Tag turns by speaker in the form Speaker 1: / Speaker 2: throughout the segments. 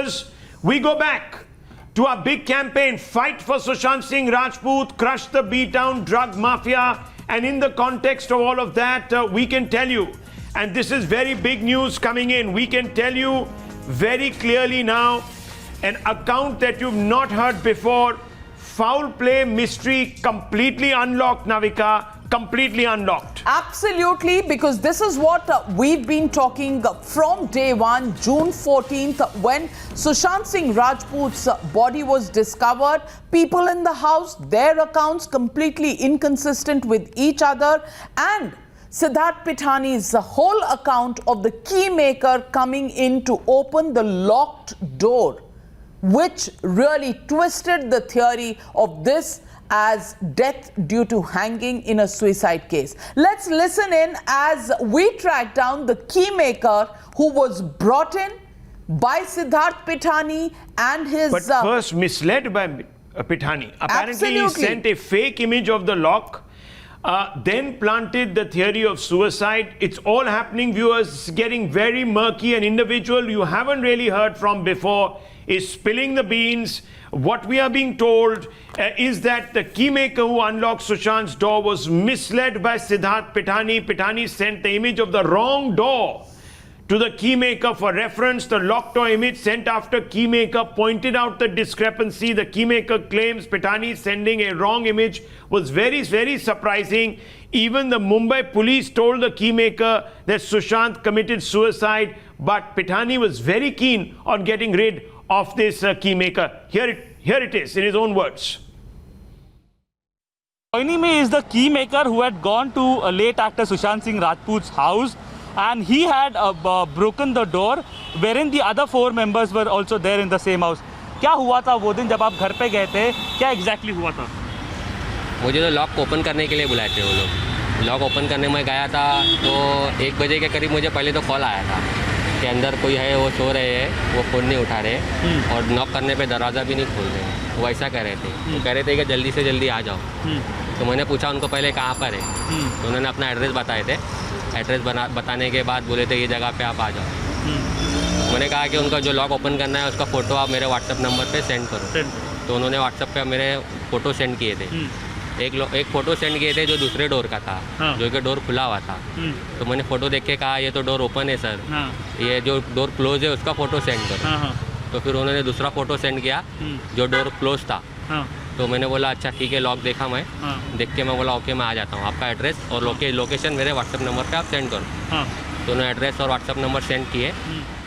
Speaker 1: viewers, we go back to our big campaign, Fight for Sushant Singh Rajput, Crush the B-Town Drug Mafia. And in the context of all of that, we can tell you, and this is very big news coming in, we can tell you very clearly now, an account that you've not heard before, foul play mystery completely unlocked, Navika, completely unlocked.
Speaker 2: Absolutely, because this is what we've been talking from day one, June 14th, when Sushant Singh Rajput's body was discovered. People in the house, their accounts completely inconsistent with each other, and Siddharth Pithani's whole account of the key maker coming in to open the locked door, which really twisted the theory of this as death due to hanging in a suicide case. Let's listen in as we track down the key maker who was brought in by Siddharth Pithani and his...
Speaker 1: But first misled by Pithani. Apparently he sent a fake image of the lock, then planted the theory of suicide. It's all happening, viewers, getting very murky. An individual you haven't really heard from before is spilling the beans. What we are being told is that the keymaker who unlocked Sushant's door was misled by Siddharth Pithani. Pithani sent the image of the wrong door to the keymaker for reference. The locked door image sent after keymaker pointed out the discrepancy. The keymaker claims Pithani sending a wrong image was very, very surprising. Even the Mumbai police told the keymaker that Sushant committed suicide, but Pithani was very keen on getting rid of this keymaker. Here it is in his own words.
Speaker 3: Joining me is the keymaker who had gone to late actor Sushant Singh Rajput's house, and he had broken the door, wherein the other 4 members were also there in the same house. क्या हुआ था वो दिन जब आप घर पे गए थे? क्या एग्जैक्टली हुआ था?
Speaker 4: मुझे तो लॉक ओपन करने के लिए बुलाए थे वो लोग। लॉक ओपन करने में गया था तो 1 बजे के करीब मुझे पहले तो कॉल आया था कि अंदर कोई है, वो सो रहे हैं, वो फ़ोन नहीं उठा रहे और नॉक करने पे दरवाज़ा भी नहीं खोल रहे। वो ऐसा कह रहे थे, वो कह रहे थे कि जल्दी से जल्दी आ जाओ। तो मैंने पूछा उनको पहले कहाँ पर है, तो उन्होंने अपना एड्रेस बताए थे। एड्रेस बताने के बाद बोले थे ये जगह पे आप आ जाओ। मैंने कहा कि उनका जो लॉक ओपन करना है उसका फ़ोटो आप मेरे व्हाट्सअप नंबर पे सेंड करो। तो उन्होंने व्हाट्सअप पे मेरे फ़ोटो सेंड किए थे। एक फ़ोटो सेंड किए थे जो दूसरे डोर का था, जो कि डोर खुला हुआ था। तो मैंने फ़ोटो देख के कहा ये तो डोर ओपन है सर, ये जो डोर क्लोज है उसका फ़ोटो सेंड करो। तो फिर उन्होंने दूसरा फ़ोटो सेंड किया जो डोर क्लोज था। तो मैंने बोला अच्छा ठीक है, लॉक देखा मैं, देख के मैं बोला ओके मैं आ जाता हूँ, आपका एड्रेस और लोकेशन मेरे व्हाट्सएप नंबर पे आप सेंड करो। तो उन्होंने एड्रेस और व्हाट्सएप नंबर सेंड किए।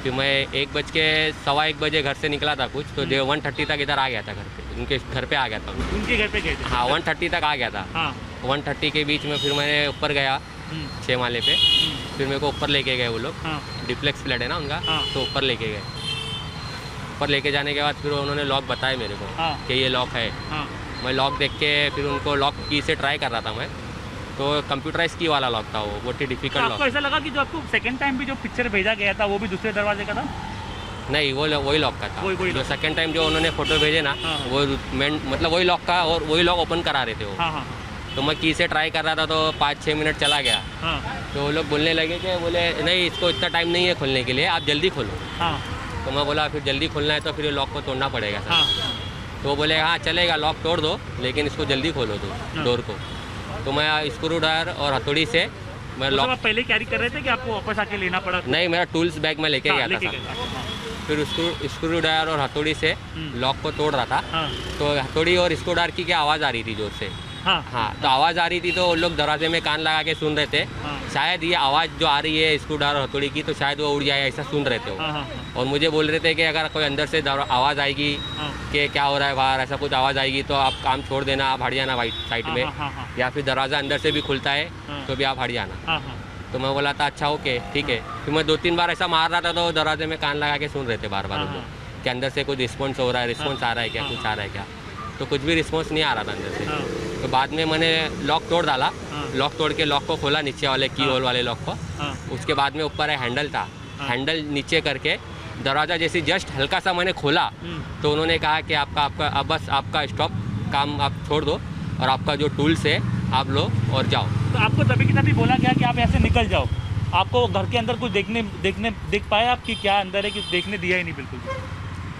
Speaker 4: फिर मैं 1:15 बजे घर से निकला था कुछ, तो 1:30 तक इधर आ गया था घर पे, उनके घर पे आ गया था।
Speaker 3: उनके घर पे गए थे?
Speaker 4: हाँ 1:30 तक आ गया था। 1:30 के बीच में फिर मैंने ऊपर गया 6 माले पे। फिर मेरे को ऊपर लेके गए वो लोग, डिप्लेक्स फ्लैट है ना उनका, तो ऊपर लेके गए। ऊपर लेके जाने के बाद फिर उन्होंने लॉक बताया मेरे को कि ये लॉक है। मैं लॉक देख के फिर उनको लॉक की से ट्राई कर रहा था मैं, तो कंप्यूटराइज की वाला लॉक था वो, बहुत ही डिफिकल्ट लॉक।
Speaker 3: आपको ऐसा लगा कि जो आपको सेकंड टाइम भी जो पिक्चर भेजा गया था वो भी दूसरे दरवाजे का था?
Speaker 4: नहीं, वही लॉक का था। जो सेकंड टाइम जो उन्होंने फोटो भेजे ना, वो मतलब वही लॉक का और वही लॉक ओपन करा रहे थे वो। तो मैं की से ट्राई कर रहा था तो 5-6 मिनट चला गया। तो वो लोग बोलने लगे कि बोले नहीं इसको इतना टाइम नहीं है खोलने के लिए, आप जल्दी खोलो। तो मैं बोला फिर जल्दी खोलना है तो फिर लॉक को तोड़ना पड़ेगा सर। तो वो बोले हाँ चलेगा, लॉक तोड़ दो लेकिन इसको जल्दी खोलो दो डोर को। तो मैं स्क्रू ड्राइवर और हथौड़ी से मैं लॉक...
Speaker 3: आप पहले कैरी कर रहे थे कि आपको वापस आके लेना पड़ा?
Speaker 4: नहीं, मेरा टूल्स बैग में लेके गया था। फिर स्क्रू ड्राइवर और हथौड़ी से लॉक को तोड़ रहा था। तो हथौड़ी और स्क्रू ड्राइवर की क्या आवाज़ आ रही थी जोर से। हाँ, तो आवाज़ आ रही थी तो लोग दरवाजे में कान लगा के सुन रहे थे। शायद ये आवाज़ जो आ रही है स्क्रू ड्राइवर हथौड़ी की, तो शायद वो उड़ जाए ऐसा सुन रहे थे वो। और मुझे बोल रहे थे कि अगर कोई अंदर से आवाज़ आएगी कि क्या हो रहा है बाहर, ऐसा कुछ आवाज़ आएगी तो आप काम छोड़ देना, आप हट जाना वाइट साइड में, या फिर दरवाज़ा अंदर से भी खुलता है तो भी आप हट जाना। तो मैं बोला था अच्छा ओके ठीक है। फिर मैं 2-3 बार ऐसा मार रहा था तो दरवाजे में कान लगा के सुन रहे थे बार बार कि अंदर से कोई रिस्पॉन्स हो रहा है, रिस्पॉन्स आ रहा है क्या, कुछ आ रहा है क्या। तो कुछ भी रिस्पॉन्स नहीं आ रहा था अंदर से। तो बाद में मैंने लॉक तोड़ डाला, लॉक तोड़ के लॉक को खोला नीचे वाले की होल वाले लॉक को। उसके बाद में ऊपर है हैंडल था, हैंडल नीचे करके दरवाज़ा जैसे जस्ट हल्का सा मैंने खोला तो उन्होंने कहा कि आपका अब बस आपका स्टॉप, काम आप छोड़ दो और आपका जो टूल्स है आप लो और जाओ।
Speaker 3: तो आपको तभी की तभी बोला गया कि आप ऐसे निकल जाओ? आपको घर के अंदर कुछ दिख पाया आप कि क्या अंदर है कि देखने दिया ही नहीं बिल्कुल?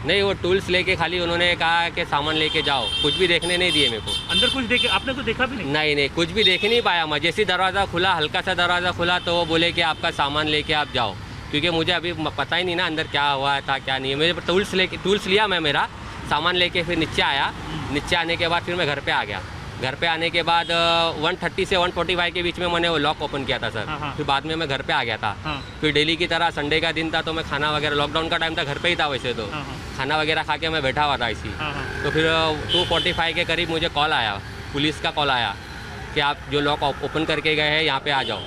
Speaker 4: नहीं, वो टूल्स लेके खाली उन्होंने कहा कि सामान लेके जाओ, कुछ भी देखने नहीं दिए मेरे को।
Speaker 3: अंदर कुछ देखे आपने तो देखा भी नहीं?
Speaker 4: नहीं, कुछ भी देख नहीं पाया मैं। जैसे दरवाज़ा खुला, हल्का सा दरवाज़ा खुला तो वो बोले कि आपका सामान लेके आप जाओ, क्योंकि मुझे अभी पता ही नहीं ना अंदर क्या हुआ था क्या नहीं है। मेरे टूल्स लिया मैं, मेरा सामान लेके फिर नीचे आया। नीचे आने के बाद फिर मैं घर पे आ गया। घर पे आने के बाद 130 से 145 के बीच में मैंने वो लॉक ओपन किया था सर।
Speaker 3: हाँ।
Speaker 4: फिर बाद में मैं घर पे आ गया था।
Speaker 3: हाँ।
Speaker 4: फिर डेली की तरह संडे का दिन था तो मैं खाना वगैरह, लॉकडाउन का टाइम था, घर पे ही था वैसे तो।
Speaker 3: हाँ।
Speaker 4: खाना वगैरह खा के मैं बैठा हुआ था इसी।
Speaker 3: हाँ।
Speaker 4: तो फिर 2:45 के करीब मुझे कॉल आया, पुलिस का कॉल आया कि आप जो लॉक ओपन करके गए हैं यहाँ पे आ जाओ।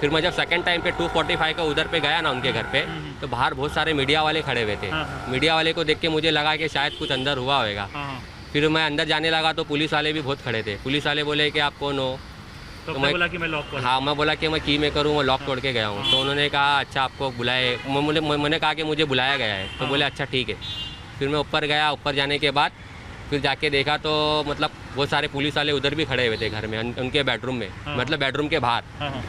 Speaker 4: फिर मैं जब सेकंड टाइम पे 2:45 का उधर पे गया ना उनके घर पे, तो बाहर बहुत सारे मीडिया वाले खड़े हुए थे।
Speaker 3: हाँ।
Speaker 4: मीडिया वाले को देख के मुझे लगा कि शायद कुछ अंदर हुआ होगा।
Speaker 3: हाँ।
Speaker 4: फिर मैं अंदर जाने लगा तो पुलिस वाले भी बहुत खड़े थे। पुलिस वाले बोले कि आप कौन हो?
Speaker 3: तो
Speaker 4: मैं
Speaker 3: मैं बोला कि मैं लॉक कर।
Speaker 4: हाँ, मैं बोला कि मैं की में करूँ, मैं लॉक तोड़ के गया हूँ। तो उन्होंने कहा अच्छा आपको बुलाए, मैंने कहा कि मुझे बुलाया गया है। तो बोले अच्छा ठीक है। फिर मैं ऊपर गया। ऊपर जाने के बाद फिर जाके देखा तो मतलब बहुत सारे पुलिस वाले उधर भी खड़े हुए थे घर में, उनके बेडरूम में, मतलब बेडरूम के बाहर।
Speaker 3: हाँ।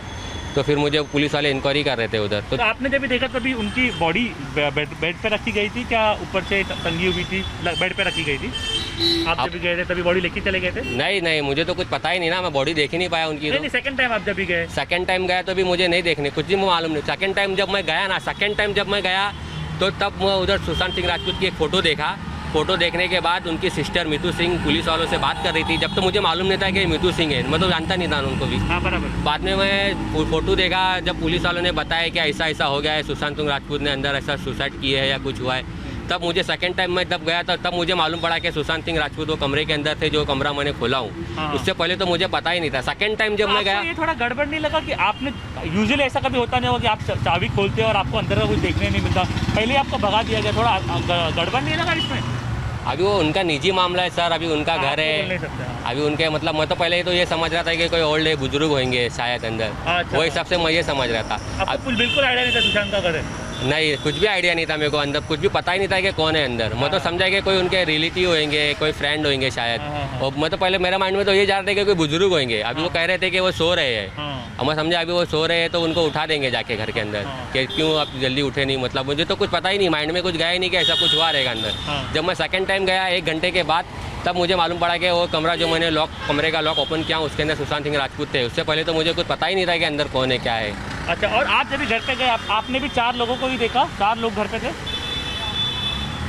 Speaker 4: तो फिर मुझे पुलिस वाले इंक्वायरी कर रहे थे उधर।
Speaker 3: तो आपने जब देखा तभी उनकी बॉडी बेड पे रखी गई थी क्या ऊपर से टंगी हुई थी? बेड पे रखी गई थी। आप जब भी गए थे तभी बॉडी लेके चले गए थे?
Speaker 4: नहीं, मुझे तो कुछ पता ही नहीं ना, मैं बॉडी देख ही नहीं पाया उनकी।
Speaker 3: नहीं, सेकंड टाइम आप जब भी गए?
Speaker 4: सेकंड टाइम गया तो भी मुझे नहीं देखने, कुछ भी मालूम नहीं। सेकंड टाइम जब मैं गया तो तब मैं उधर सुशांत सिंह राजपूत की एक फ़ोटो देखा। फ़ोटो देखने के बाद उनकी सिस्टर मीतू सिंह पुलिस वालों से बात कर रही थी। जब तो मुझे मालूम नहीं था कि मीतू सिंह है, मैं तो जानता नहीं था उनको भी।
Speaker 3: हाँ, बराबर।
Speaker 4: बाद में मैं फ़ोटो देखा, जब पुलिस वालों ने बताया कि ऐसा हो गया है, सुशांत सिंह राजपूत ने अंदर ऐसा सुसाइड किया है या कुछ हुआ है, तब मुझे सेकंड टाइम मैं जब गया था तब मुझे मालूम पड़ा कि सुशांत सिंह राजपूत वो कमरे के अंदर थे, जो कमरा मैंने खोला हूँ।
Speaker 3: हाँ।
Speaker 4: उससे पहले तो मुझे पता ही नहीं था। सेकंड टाइम जब मैं गया,
Speaker 3: ये थोड़ा गड़बड़ नहीं लगा कि आपने, यूजुअली ऐसा कभी होता नहीं होगा कि आप चाबी खोलते हो और आपको अंदर का कुछ देखने नहीं मिलता, पहले आपको भगा दिया गया, थोड़ा गड़बड़ नहीं लगा इसमें?
Speaker 4: अभी वो उनका निजी मामला है सर, अभी उनका घर है। अभी उनके मतलब मैं तो पहले तो ये समझ रहा था कि कोई ओल्ड बुजुर्ग होंगे शायद अंदर।
Speaker 3: अच्छा।
Speaker 4: वो हिसाब से मैं ये समझ रहा था।
Speaker 3: आपको बिल्कुल आइडिया नहीं था सुशांत का घर है?
Speaker 4: नहीं, कुछ भी आइडिया नहीं था मेरे को, अंदर कुछ भी पता ही नहीं था कि कौन है अंदर। मैं तो समझा कि कोई उनके रिलेटिव होंगे, कोई फ्रेंड होंगे शायद। और मैं तो पहले मेरे माइंड में तो ये जा रहा था कि कोई बुजुर्ग होंगे। अभी वो कह रहे थे कि वो सो रहे हैं। और मैं समझा अभी वो सो रहे हैं तो उनको उठा देंगे जाके घर के अंदर, कि क्यों आप जल्दी उठे नहीं। मतलब मुझे तो कुछ पता ही नहीं, माइंड में कुछ गया ही नहीं कि ऐसा कुछ हुआ रहेगा अंदर। जब मैं सेकंड टाइम गया 1 घंटे के बाद, तब मुझे मालूम पड़ा कि वो कमरा जो मैंने कमरे का लॉक ओपन किया उसके अंदर सुशांत सिंह राजपूत थे। उससे पहले तो मुझे कुछ पता ही नहीं था कि अंदर कौन है क्या है।
Speaker 3: अच्छा, और आप जब भी घर पे गए आपने भी 4 लोगों को ही देखा? 4 लोग घर पे थे?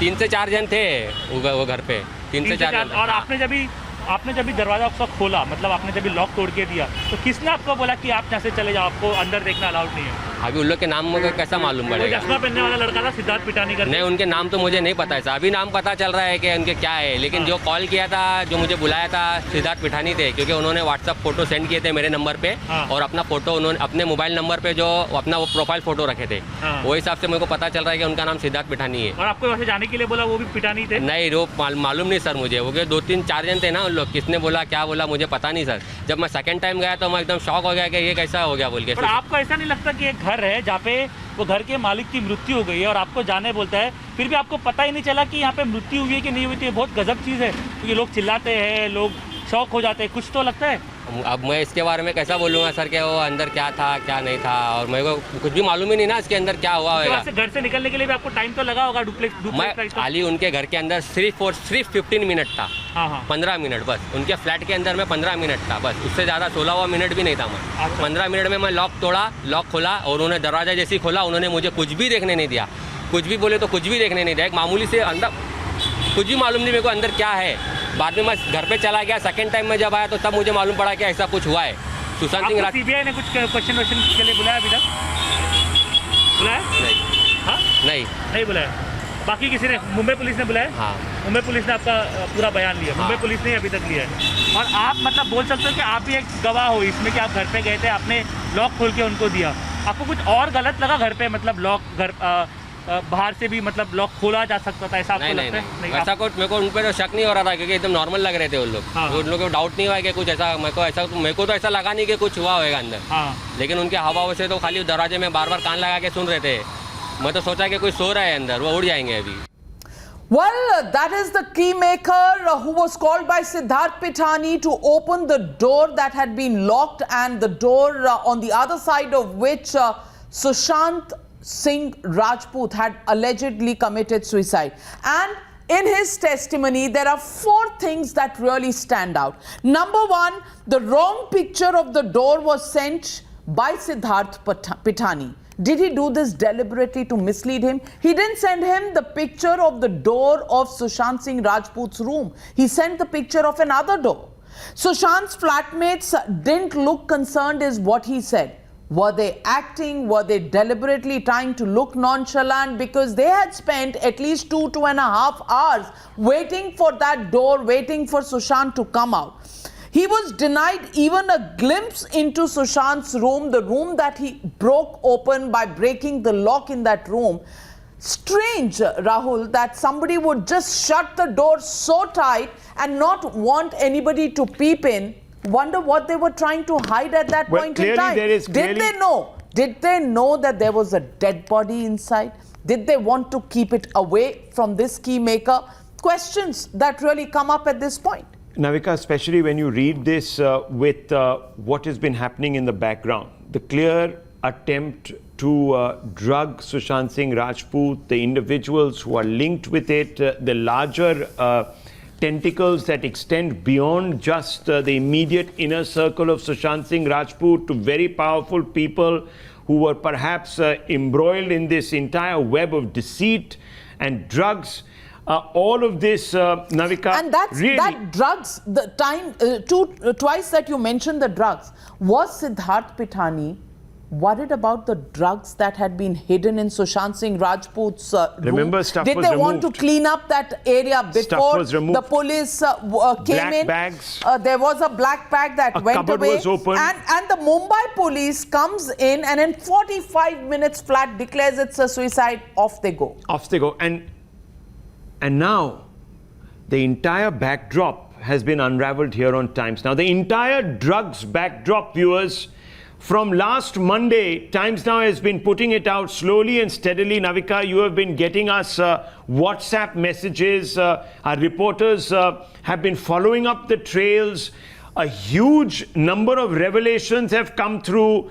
Speaker 4: 3 से 4 जन थे वो घर पे, 3 से 4 जन।
Speaker 3: और आपने जब भी दरवाजा आपका खोला, मतलब आपने जब भी लॉक तोड़ के दिया, तो किसने आपको बोला कि आप यहाँ से चले जाओ, आपको अंदर देखना अलाउड नहीं है?
Speaker 4: अभी उन लोग के नाम मुझे कैसा मालूम पड़ेगा?
Speaker 3: चश्मा पहनने वाला लड़का था सिद्धार्थ पिठानी का।
Speaker 4: नहीं, उनके नाम तो मुझे नहीं पता है साहब। अभी नाम पता चल रहा है कि उनके क्या है, लेकिन जो कॉल किया था, जो मुझे बुलाया था, सिद्धार्थ पिठानी थे, क्योंकि उन्होंने व्हाट्सअप फोटो सेंड किए थे मेरे नंबर पे। और अपना फोटो उन्होंने अपने मोबाइल नंबर पे जो अपना वो प्रोफाइल फोटो रखे थे, वो हिसाब से मेरे को पता चल रहा है कि उनका नाम सिद्धार्थ पिठानी है।
Speaker 3: और आपको वैसे जाने के लिए बोला वो भी पिठानी थे?
Speaker 4: नहीं, वो मालूम नहीं सर मुझे। वो 2-3-4 जन थे ना उन लोग, किसने बोला क्या बोला मुझे पता नहीं सर। जब मैं सेकंड टाइम गया तो मैं एकदम शॉक हो गया कि ये कैसा हो गया बोल के।
Speaker 3: पर आपको ऐसा नहीं लगता कि एक घर है जहाँ पे वो घर के मालिक की मृत्यु हो गई है और आपको जाने बोलता है, फिर भी आपको पता ही नहीं चला कि यहाँ पे मृत्यु हुई है कि नहीं हुई थी? बहुत गजब चीज़ है, क्योंकि लोग चिल्लाते हैं, लोग शौक हो जाते हैं, कुछ तो लगता है।
Speaker 4: अब मैं इसके बारे में कैसा बोलूँगा सर कि वो अंदर क्या था क्या नहीं था, और मेरे को कुछ भी मालूम ही नहीं ना इसके अंदर क्या हुआ होगा।
Speaker 3: घर से निकलने के लिए भी आपको टाइम तो लगा होगा?
Speaker 4: मैं खाली उनके घर के अंदर सिर्फ 15 मिनट था।
Speaker 3: हाँ।
Speaker 4: 15 मिनट बस। उनके फ्लैट के अंदर में 15 मिनट था बस, उससे ज़्यादा 16वां मिनट भी नहीं था मैं। 15 मिनट में मैं लॉक तोड़ा, लॉक खोला, और उन्होंने दरवाज़ा जैसे ही खोला उन्होंने मुझे कुछ भी देखने नहीं दिया। कुछ भी बोले तो कुछ भी देखने नहीं दिया। एक मामूली से अंदर कुछ भी मालूम नहीं मेरे को अंदर क्या है। बाद में मैं घर पे चला गया, सेकंड टाइम में जब आया तो तब मुझे मालूम पड़ा कि ऐसा कुछ हुआ है। सुशांत सिंह राजपूत
Speaker 3: सीबीआई ने कुछ क्वेश्चन के लिए बुलाया अभी तक? बुलाया?
Speaker 4: नहीं।
Speaker 3: हाँ? नहीं बुलाया। बाकी किसी ने? मुंबई पुलिस ने बुलाया?
Speaker 4: हाँ,
Speaker 3: मुंबई पुलिस ने आपका पूरा बयान लिया?
Speaker 4: हाँ।
Speaker 3: मुंबई पुलिस ने अभी तक लिया है। और आप मतलब बोल सकते हो कि आप भी एक गवाह हो इसमें कि आप घर पे गए थे, आपने लॉक खोल के उनको दिया। आपको कुछ और गलत लगा घर पे? मतलब लॉक घर बाहर से भी मतलब लॉक खोला जा सकता था, ऐसा आपको लगता है?
Speaker 4: नहीं, ऐसा कुछ मेरे को उन पर तो शक नहीं हो रहा था, क्योंकि एकदम नॉर्मल लग रहे थे उन लोग। उन लोगों को डाउट नहीं हुआ कि कुछ ऐसा मेरे को तो ऐसा लगा नहीं कि कुछ हुआ होगा अंदर। लेकिन उनके हवा से तो खाली दरवाजे में बार-बार कान लगा के सुन रहे थे। मैं तो सोचा कि कोई सो रहा है अंदर, वो उड़ जाएंगे अभी।
Speaker 2: Well, that is the key maker who was called by Siddharth Pithani to open the door that had been locked, and the door on the other side of which Sushant Singh Rajput had allegedly committed suicide. And in his testimony, there are 4 things that really stand out. Number 1, the wrong picture of the door was sent by Siddharth Pithani. Did he do this deliberately to mislead him? He didn't send him the picture of the door of Sushant Singh Rajput's room. He sent the picture of another door. Sushant's flatmates didn't look concerned is what he said. Were they acting? Were they deliberately trying to look nonchalant? Because they had spent at least 2.5 hours waiting for that door, waiting for Sushant to come out. He was denied even a glimpse into Sushant's room, the room that he broke open by breaking the lock in that room. Strange, Rahul, that somebody would just shut the door so tight and not want anybody to peep in. Wonder what they were trying to hide at that point in time. Did they know? Did they know that there was a dead body inside? Did they want to keep it away from this key maker? Questions that really come up at this point.
Speaker 1: Navika, especially when you read this with what has been happening in the background, the clear attempt to drug Sushant Singh Rajput, the individuals who are linked with it, the larger tentacles that extend beyond just the immediate inner circle of Sushant Singh Rajput to very powerful people who were perhaps embroiled in this entire web of deceit and drugs. All of this, Navika,
Speaker 2: and that's
Speaker 1: really,
Speaker 2: that drugs, the time, twice that you mentioned the drugs. Was Siddharth Pithani worried about the drugs that had been hidden in Sushant Singh Rajput's room?
Speaker 1: Remember, stuff
Speaker 2: Did
Speaker 1: was
Speaker 2: they
Speaker 1: removed.
Speaker 2: want to clean up that area before the police came
Speaker 1: black
Speaker 2: in?
Speaker 1: bags.
Speaker 2: There was a black bag that
Speaker 1: A
Speaker 2: went
Speaker 1: cupboard
Speaker 2: away.
Speaker 1: was open.
Speaker 2: And the Mumbai police comes in and in 45 minutes flat declares it's a suicide. Off they go.
Speaker 1: Off they go. And now, the entire backdrop has been unraveled here on Times Now. The entire drugs backdrop, viewers, from last Monday, Times Now has been putting it out slowly and steadily. Navika, you have been getting us WhatsApp messages. Our reporters have been following up the trails. A huge number of revelations have come through.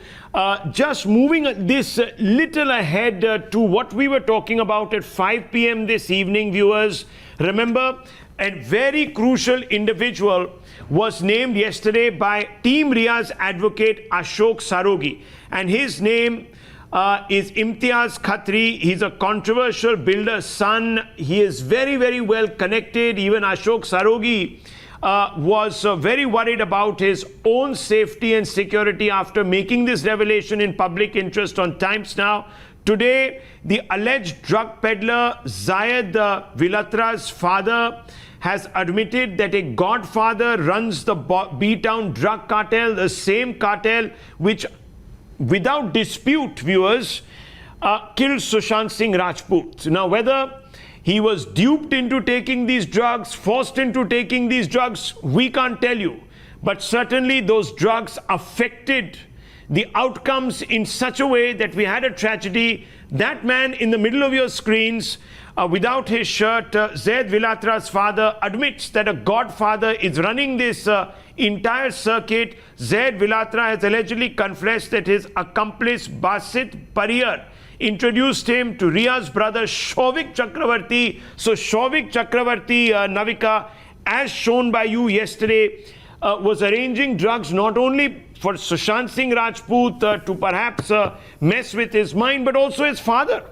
Speaker 1: Just moving this little ahead to what we were talking about at 5 p.m. this evening, viewers. Remember, a very crucial individual was named yesterday by Team Ria's advocate Ashok Sarogi. And his name is Imtiaz Khatri. He's a controversial builder's son. He is very, very well connected. Even Ashok Sarogi was very worried about his own safety and security after making this revelation in public interest on Times Now. Today, the alleged drug peddler Zayed Vilatra's father has admitted that a godfather runs the B-Town drug cartel, the same cartel which, without dispute, viewers, killed Sushant Singh Rajput. Now, whether he was duped into taking these drugs, forced into taking these drugs, we can't tell you. But certainly those drugs affected the outcomes in such a way that we had a tragedy. That man in the middle of your screens, without his shirt, Zayed Vilatra's father, admits that a godfather is running this entire circuit. Zayed Vilatra has allegedly confessed that his accomplice Basit Pariyar introduced him to Ria's brother Shouvik Chakravarti. So Shouvik Chakravarti, Navika, as shown by you yesterday, was arranging drugs not only for Sushant Singh Rajput to perhaps mess with his mind, but also his father.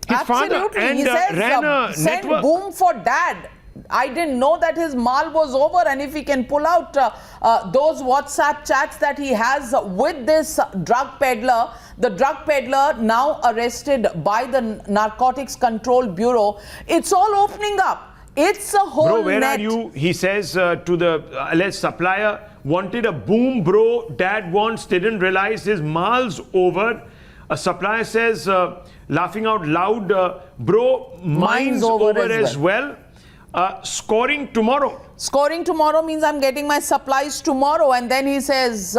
Speaker 1: His father, and
Speaker 2: he says,
Speaker 1: ran a
Speaker 2: send
Speaker 1: network.
Speaker 2: boom for dad. I didn't know that his mal was over, and if he can pull out those WhatsApp chats that he has with this drug peddler, the drug peddler now arrested by the Narcotics Control Bureau, it's all opening up. It's a whole
Speaker 1: Bro, where
Speaker 2: net.
Speaker 1: are you? He says to the alleged supplier, wanted a boom, bro, dad wants, didn't realize his mal's over. A supplier says, laughing out loud, bro, mine's over as well. Scoring tomorrow.
Speaker 2: Scoring tomorrow means I'm getting my supplies tomorrow. And then he says,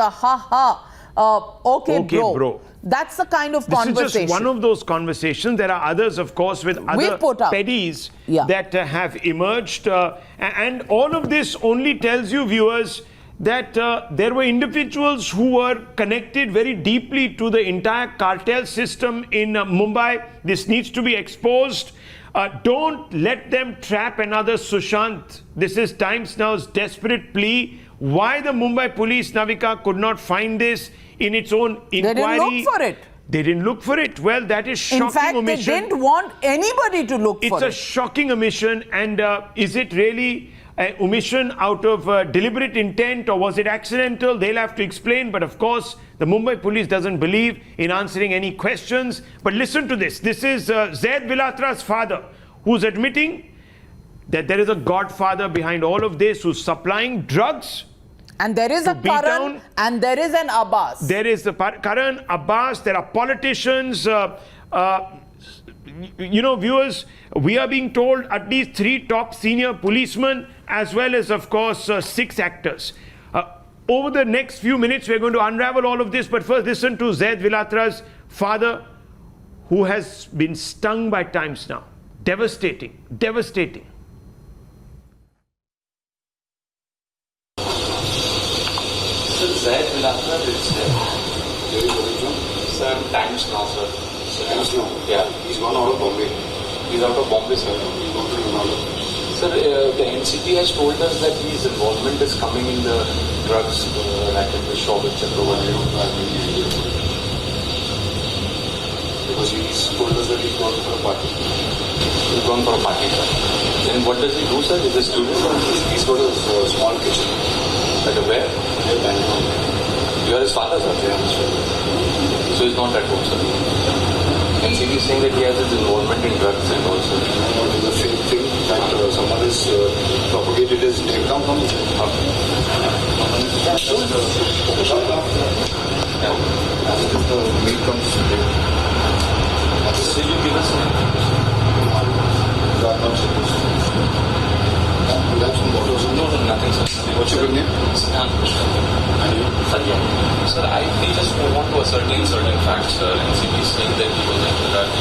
Speaker 2: okay, bro. That's the kind of conversation.
Speaker 1: This is just one of those conversations. There are others, of course, with other pedis that have emerged. And all of this only tells you, viewers, that there were individuals who were connected very deeply to the entire cartel system in Mumbai. This needs to be exposed. Don't let them trap another Sushant. This is Times Now's desperate plea. Why the Mumbai police, Navika, could not find this in its own inquiry.
Speaker 2: They didn't look for it.
Speaker 1: They didn't look for it. Well, that is shocking
Speaker 2: In fact,
Speaker 1: omission.
Speaker 2: they didn't want anybody to look for
Speaker 1: It's
Speaker 2: it.
Speaker 1: a shocking omission. And is it really an omission out of deliberate intent, or was it accidental? They'll have to explain. But of course, the Mumbai police doesn't believe in answering any questions. But listen to this. This is Zaid Bilatra's father, who's admitting that there is a godfather behind all of this, who's supplying drugs.
Speaker 2: And there is a
Speaker 1: beat
Speaker 2: Karan
Speaker 1: down.
Speaker 2: and there is an Abbas.
Speaker 1: There is the Karan, Abbas, there are politicians. Viewers, we are being told at least 3 top senior policemen, as well as, of course, 6 actors. Over the next few minutes, we're going to unravel all of this. But first, listen to Zaid Bilatra's father, who has been stung by Times Now. Devastating, devastating.
Speaker 5: Zaid Bilatra lives there.
Speaker 6: Where is original?
Speaker 5: Sir, Times Now, sir.
Speaker 6: Times Now?
Speaker 5: Yeah.
Speaker 6: He's gone out of Bombay.
Speaker 5: He's out of Bombay, sir.
Speaker 6: He's gone to Ronaldo.
Speaker 5: Sir, the NCP has told us that his involvement is coming in the drugs racket with Shobit
Speaker 6: I
Speaker 5: Chakravarti.
Speaker 6: don't have any idea. Because he's told us that he's gone for a party.
Speaker 5: He's gone for a party, sir. Then what does he do, sir? Is a student?
Speaker 6: He's got a small kitchen.
Speaker 5: At where?
Speaker 6: Yeah, Bangalore.
Speaker 5: You are his father, sir.
Speaker 6: Yeah, that's right.
Speaker 5: So he's not at home, sir. NCP is saying that he has his involvement in drugs and also.
Speaker 6: The same thing that someone has propagated his name. Come. As it is, the meat comes today.
Speaker 5: Did you give us
Speaker 6: I'm not supposed to. You have some bottles in
Speaker 5: No, nothing, sir.
Speaker 6: What's your good name?
Speaker 5: Siddhant Krishna.
Speaker 6: And you?
Speaker 5: Sir, we just want to ascertain certain facts, sir. NCP is saying that he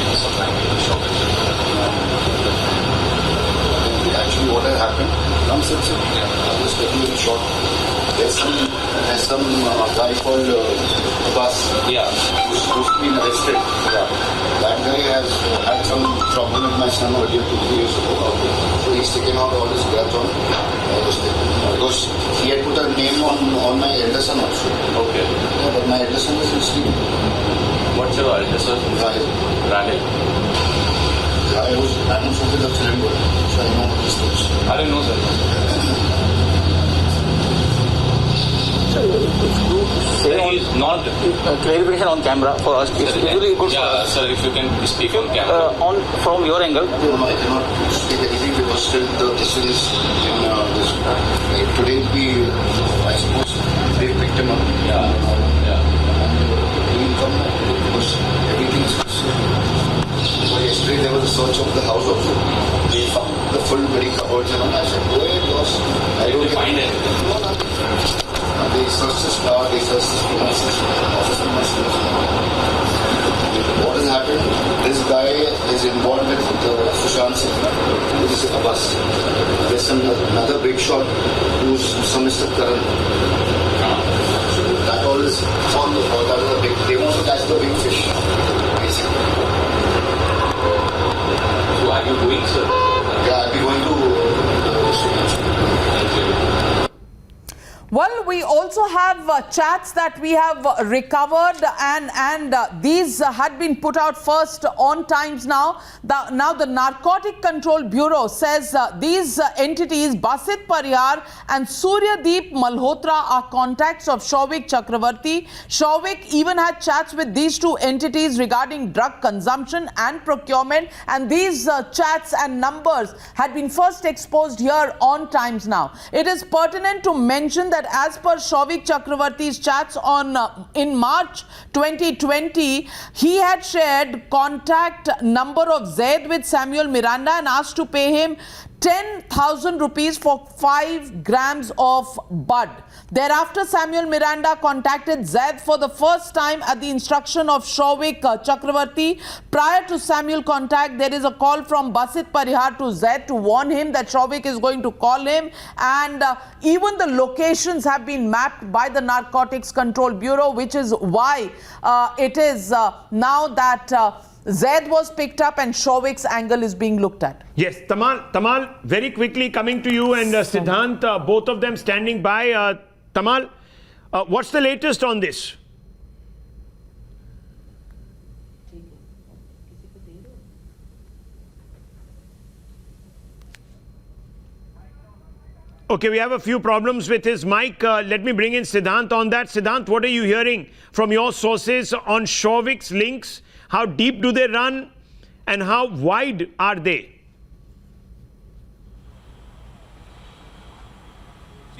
Speaker 5: was supplying to the shop.
Speaker 6: Actually, what has happened, come sit. I'll just tell you in short. There's some guy called Abbas
Speaker 5: Yeah.
Speaker 6: who's been arrested.
Speaker 5: Yeah.
Speaker 6: That guy has had some problem with my son earlier 2-3 years ago. So he's taken out all his grabs on this thing. Because he had put a name on my elder son also.
Speaker 5: Okay.
Speaker 6: Yeah, but my elder son is asleep.
Speaker 5: What's your elder sir?
Speaker 6: Rahil.
Speaker 5: Rahil.
Speaker 6: I'm also with the film world, so I know these things.
Speaker 5: I don't know, sir.
Speaker 7: Say
Speaker 5: He is not.
Speaker 7: clarification on camera for us. It's really good for
Speaker 5: Yeah,
Speaker 7: us.
Speaker 5: sir, if you can speak on camera.
Speaker 7: From your angle,
Speaker 6: No, I cannot speak anything because still the issue is in this. Like today, I suppose they picked him up.
Speaker 5: Yeah.
Speaker 6: He will come back because everything is. But yesterday there was a search of the house also. They found the full very cupboards and all. I said, go ahead, boss. I don't
Speaker 5: Did you find anything?
Speaker 6: No, nothing. They searched his car, they searched his premises, office premises. What has happened? This guy is involved with Sushant Singh, which is Abbas. There's another big shot who's some Mr. Karan. So that all is on the floor. That is a big. They want to catch the big fish, basically.
Speaker 5: So are you doing, sir?
Speaker 6: Yeah, I'll be going to
Speaker 2: Well, we also have chats that we have recovered, and these had been put out first on Times Now. Now the Narcotic Control Bureau says these entities, Basit Pariyar and Suryadeep Malhotra, are contacts of Shouvik Chakravarti. Shouvik even had chats with these two entities regarding drug consumption and procurement, and these chats and numbers had been first exposed here on Times Now. It is pertinent to mention that as per Shouvik Chakravarti's chats in March 2020, he had shared contact number of Zaid with Samuel Miranda and asked to pay him 10,000 rupees for 5 grams of bud. Thereafter, Samuel Miranda contacted Zaid for the first time at the instruction of Shouvik Chakravarti. Prior to Samuel contact, there is a call from Basit Parihar to Zaid to warn him that Shouvik is going to call him, and even the locations have been mapped by the Narcotics Control Bureau, which is why it is now that Zaid was picked up and Shouvik's angle is being looked at.
Speaker 1: Yes, Tamal, very quickly coming to you, and Siddhant, both of them standing by. Tamal, what's the latest on this? Okay, we have a few problems with his mic. Let me bring in Siddhant on that. Siddhant, what are you hearing from your sources on Shouvik's links? How deep do they run and how wide are they?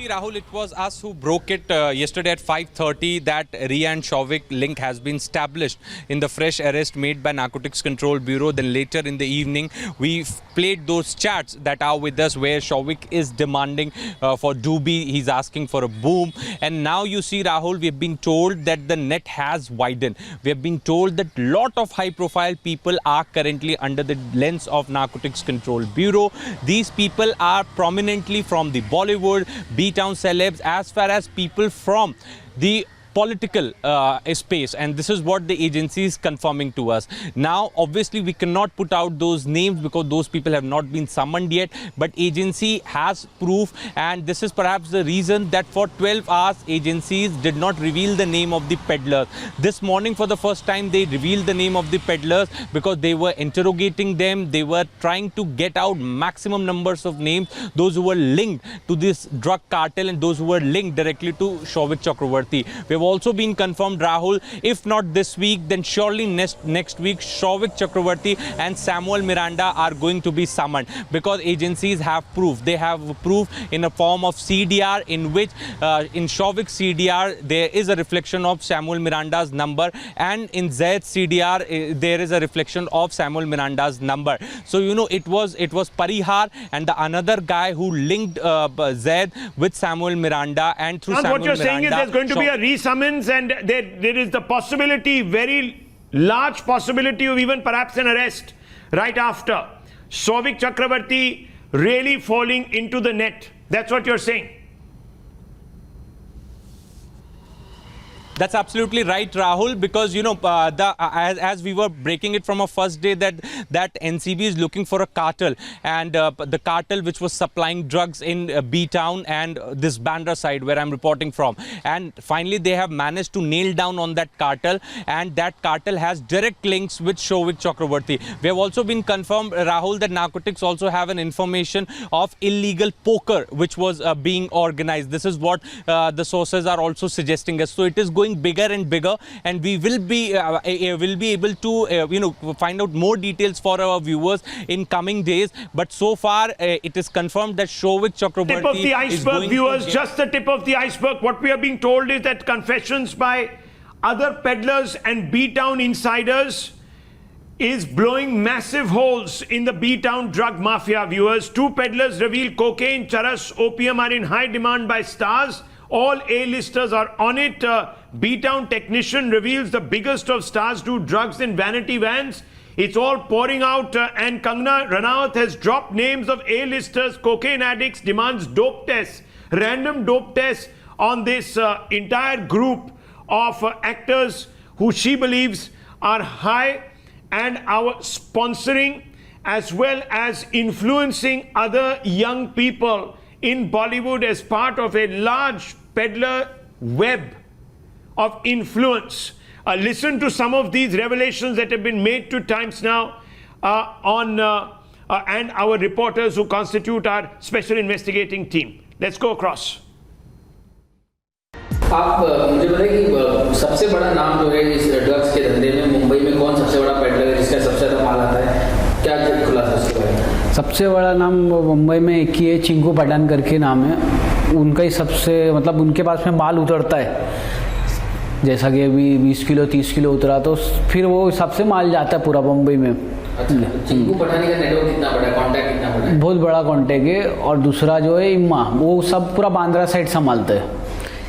Speaker 8: Rahul, it was us who broke it yesterday at 5:30 that Ria and Shouvik link has been established in the fresh arrest made by Narcotics Control Bureau. Then later in the evening, we played those chats that are with us where Shouvik is demanding for doobie. He's asking for a boom. And now you see, Rahul, we have been told that the net has widened. We have been told that lot of high-profile people are currently under the lens of Narcotics Control Bureau. These people are prominently from the Bollywood, B-town celebs, as far as people from the political space, and this is what the agency is confirming to us. Now, obviously, we cannot put out those names because those people have not been summoned yet, but agency has proof, and this is perhaps the reason that for 12 hours, agencies did not reveal the name of the peddlers. This morning, for the first time, they revealed the name of the peddlers because they were interrogating them. They were trying to get out maximum numbers of names, those who were linked to this drug cartel and those who were linked directly to Shouvik Chakravarti. We have also been confirmed, Rahul, if not this week, then surely next week, Shouvik Chakravarti and Samuel Miranda are going to be summoned because agencies have proof. They have proof in a form of CDR in which in Shouvik's CDR, there is a reflection of Samuel Miranda's number, and in Zaid's CDR, there is a reflection of Samuel Miranda's number. So, you know, it was Parihar and the another guy who linked Zaid with Samuel Miranda, and through Samuel
Speaker 1: what you're
Speaker 8: Miranda,
Speaker 1: saying is there's going to be a summons, and there is the possibility, very large possibility of even perhaps an arrest right after. Shouvik Chakravarti really falling into the net. That's what you're saying.
Speaker 8: That's absolutely right, Rahul, because, you know, as we were breaking it from a first day that NCB is looking for a cartel, and the cartel which was supplying drugs in B-town and this Bandra side where I'm reporting from. And finally, they have managed to nail down on that cartel, and that cartel has direct links with Shouvik Chakravarti. We have also been confirmed, Rahul, that narcotics also have an information of illegal poker which was being organized. This is what the sources are also suggesting us. So it is going bigger and bigger, and we will be able to you know, find out more details for our viewers in coming days. But so far it is confirmed that Shouvik Chakravarti
Speaker 1: tip of the iceberg, viewers, just the tip of the iceberg. What we are being told is that confessions by other peddlers and B-town insiders is blowing massive holes in the B-town drug mafia, viewers. 2 peddlers reveal cocaine, charas, opium are in high demand by stars. All A-listers are on it. B-town technician reveals the biggest of stars do drugs in vanity vans. It's all pouring out, and Kangana Ranaut has dropped names of A-listers, cocaine addicts, demands dope tests, random dope tests on this entire group of actors who she believes are high and are sponsoring as well as influencing other young people in Bollywood as part of a large peddler web of influence. Listen to some of these revelations that have been made to Times Now and our reporters who constitute our special investigating team. Let's go across.
Speaker 9: आप मुझे बताइए कि सबसे बड़ा नाम जो है इस ड्रग्स के धंधे में मुंबई में कौन सबसे बड़ा पेडलर है जिसका सबसे ज़्यादा माल आता है, क्या खुलासा उसके बारे में?
Speaker 10: सबसे बड़ा नाम मुंबई में एक ही है, चिंकू पठान करके नाम है। उनका ही सबसे, मतलब उनके पास में माल उतरता है, जैसा कि अभी 20 किलो 30 किलो उतरा तो फिर वो सबसे माल जाता है पूरा मुंबई में।
Speaker 9: अच्छा, चिंकू पठानी का नेटवर्क कितना बड़ा है, कॉन्टैक्ट कितना बड़ा है?
Speaker 10: बहुत बड़ा कॉन्टेक्ट है। और दूसरा जो है इम्मा, वो सब पूरा बांद्रा साइड संभालते हैं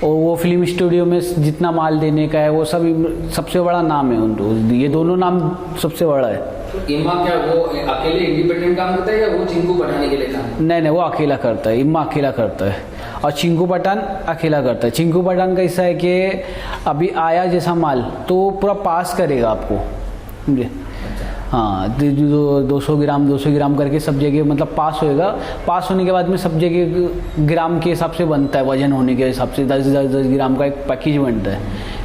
Speaker 10: और वो फिल्म स्टूडियो में जितना माल देने का है वो सब सबसे बड़ा नाम है उनको, ये दोनों नाम सबसे बड़ा है।
Speaker 9: तो इम्मा क्या वो अकेले इंडिपेंडेंट काम करता है या वो चिंकू पठानी के लिए काम?
Speaker 10: नहीं, वो अकेला करता है, इम्मा अकेला करता है और चिंकू पठान अकेला करता है। चिंकू पठान का ऐसा है कि अभी आया जैसा माल तो पूरा पास करेगा आपको, समझे? हाँ, 200 ग्राम करके सब जगह मतलब पास होएगा। पास होने के बाद में सब जगह ग्राम के हिसाब से बनता है, वजन होने के हिसाब से 10 ग्राम का एक पैकेज बनता है,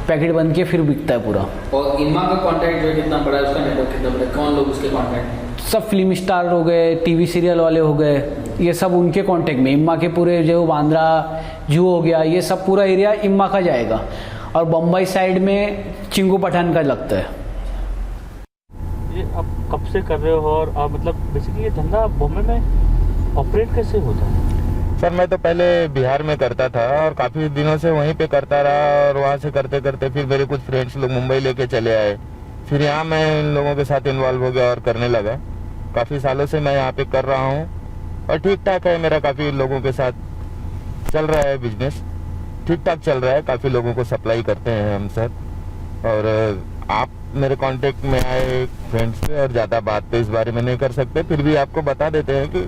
Speaker 10: पैकेट बन के फिर बिकता है पूरा।
Speaker 9: और इम्मा का कॉन्टैक्ट जो है कितना बड़ा है, उसका नेटवर्क कितना बड़ा है, कौन लोग उसके कॉन्टैक्ट?
Speaker 10: सब फिल्म स्टार हो गए, टीवी सीरियल वाले हो गए, ये सब उनके कॉन्टेक्ट में। इम्मा के पूरे जो बांद्रा जू हो गया, ये सब पूरा एरिया इम्मा का जाएगा और बम्बई साइड में चिंकू पठान का लगता है।
Speaker 3: ये आप कब से कर रहे हो और मतलब बेसिकली ये धंधा बॉम्बे में ऑपरेट कैसे होता है?
Speaker 11: सर मैं तो पहले बिहार में करता था और काफ़ी दिनों से वहीं पे करता रहा और वहाँ से करते करते फिर मेरे कुछ फ्रेंड्स लोग मुंबई लेके चले आए, फिर यहाँ मैं इन लोगों के साथ इन्वॉल्व हो गया और करने लगा। काफ़ी सालों से मैं यहाँ पे कर रहा हूँ और ठीक ठाक है मेरा, काफ़ी लोगों के साथ चल रहा है बिजनेस, ठीक ठाक चल रहा है, काफ़ी लोगों को सप्लाई करते हैं हम सर। और आप मेरे कांटेक्ट में आए फ्रेंड्स से और ज़्यादा बात तो इस बारे में नहीं कर सकते, फिर भी आपको बता देते हैं कि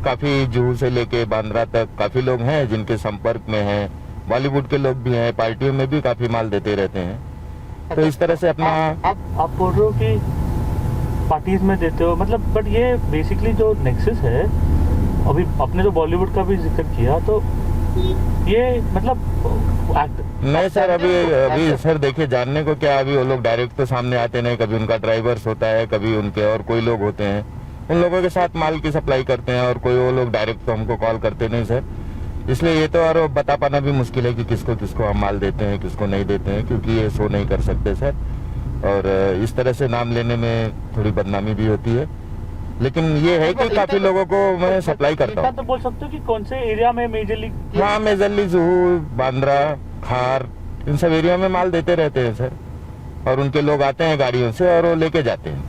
Speaker 11: काफ़ी जूहू से लेके बांद्रा तक काफ़ी लोग हैं जिनके संपर्क में हैं, बॉलीवुड के लोग भी हैं, पार्टियों में भी काफ़ी माल देते रहते हैं। तो इस तरह से अपना
Speaker 3: आप बोल रहे हो कि पार्टीज में देते हो, मतलब बट ये बेसिकली जो नेक्सस है, अभी आपने तो बॉलीवुड का भी जिक्र किया, तो ये मतलब
Speaker 11: नहीं सर, अभी सर देखिए जानने को क्या, अभी वो लोग डायरेक्ट तो सामने आते नहीं, कभी उनका ड्राइवर्स होता है, कभी उनके और कोई लोग होते हैं, उन लोगों के साथ माल की सप्लाई करते हैं और कोई वो लोग डायरेक्ट तो हमको कॉल करते नहीं सर। इसलिए ये तो और बता पाना भी मुश्किल है कि किसको किसको हम माल देते हैं, किसको नहीं देते हैं, क्योंकि ये शो नहीं कर सकते सर। और इस तरह से नाम लेने में थोड़ी बदनामी भी होती है, लेकिन ये है कि काफी लोगों को मैं सप्लाई करता हूँ।
Speaker 3: तो बोल सकते हो कि कौन से एरिया में मेजरली?
Speaker 11: हाँ, मेजरली जूहू, बांद्रा, खार, इन सब एरिया में माल देते रहते हैं सर, और उनके लोग आते हैं गाड़ियों से और वो लेके जाते हैं।